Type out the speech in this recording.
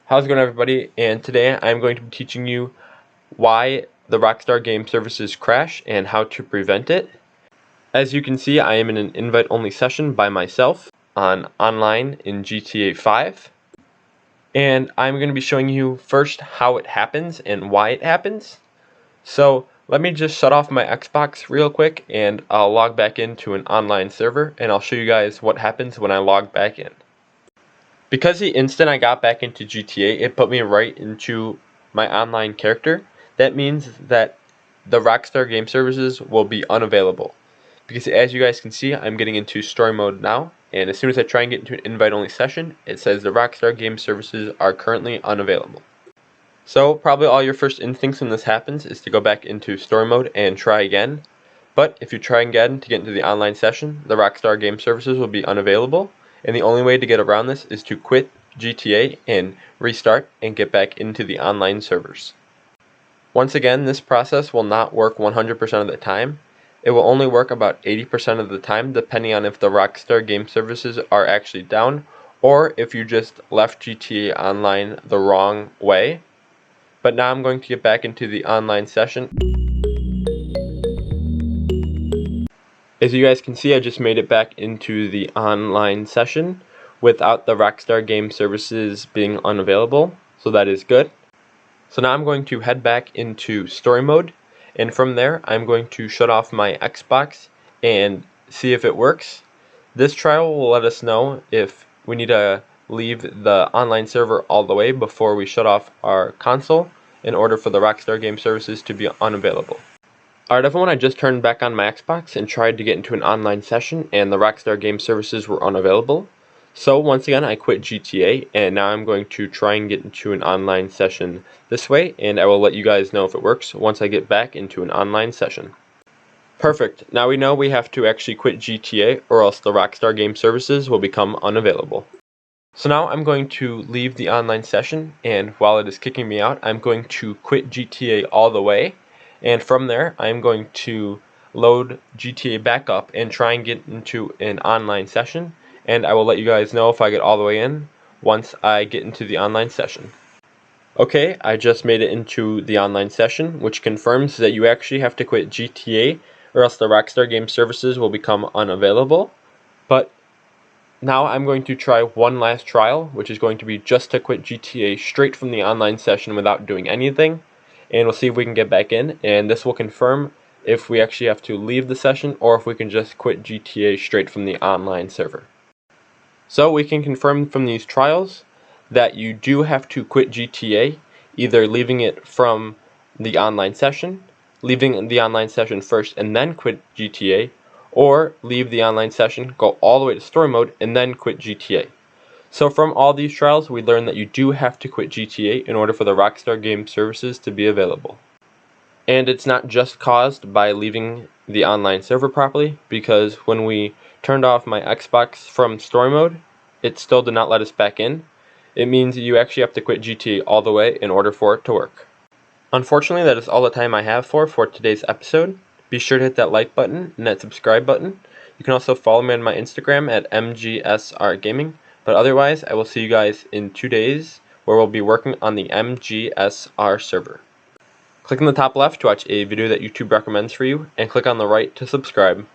How's it going, everybody? And today I'm going to be teaching you why the Rockstar Game Services crash and how to prevent it. As you can see, I am in an invite-only session by myself online in GTA 5. And I'm going to be showing you first how it happens and why it happens. So let me just shut off my Xbox real quick and I'll log back into an online server and I'll show you guys what happens when I log back in. Because the instant I got back into GTA, it put me right into my online character. That means that the Rockstar Game Services will be unavailable. Because as you guys can see, I'm getting into story mode now, and as soon as I try and get into an invite-only session, it says the Rockstar Game Services are currently unavailable. So probably all your first instincts when this happens is to go back into story mode and try again. But if you try again to get into the online session, the Rockstar Game Services will be unavailable. And the only way to get around this is to quit GTA and restart and get back into the online servers. Once again, this process will not work 100% of the time. It will only work about 80% of the time, depending on if the Rockstar Game Services are actually down or if you just left GTA Online the wrong way. But now I'm going to get back into the online session. As you guys can see, I just made it back into the online session without the Rockstar Game Services being unavailable, so that is good. So now I'm going to head back into story mode, and from there I'm going to shut off my Xbox and see if it works. This trial will let us know if we need to leave the online server all the way before we shut off our console in order for the Rockstar Game Services to be unavailable. Alright everyone, I just turned back on my Xbox and tried to get into an online session and the Rockstar Game Services were unavailable. So once again I quit GTA and now I'm going to try and get into an online session this way, and I will let you guys know if it works once I get back into an online session. Perfect, now we know we have to actually quit GTA or else the Rockstar Game Services will become unavailable. So now I'm going to leave the online session, and while it is kicking me out I'm going to quit GTA all the way. And from there, I'm going to load GTA back up and try and get into an online session. And I will let you guys know if I get all the way in once I get into the online session. Okay, I just made it into the online session, which confirms that you actually have to quit GTA or else the Rockstar Game Services will become unavailable. But now I'm going to try one last trial, which is going to be just to quit GTA straight from the online session without doing anything. And we'll see if we can get back in, and this will confirm if we actually have to leave the session or if we can just quit GTA straight from the online server. So we can confirm from these trials that you do have to quit GTA, either leaving it from the online session, leaving the online session first and then quit GTA, or leave the online session, go all the way to story mode, and then quit GTA. So from all these trials, we learned that you do have to quit GTA in order for the Rockstar Game Services to be available. And it's not just caused by leaving the online server properly, because when we turned off my Xbox from story mode, it still did not let us back in. It means you actually have to quit GTA all the way in order for it to work. Unfortunately, that is all the time I have for today's episode. Be sure to hit that like button and that subscribe button. You can also follow me on my Instagram at mgsrgaming. But otherwise, I will see you guys in 2 days where we'll be working on the MGSR server. Click on the top left to watch a video that YouTube recommends for you, and click on the right to subscribe.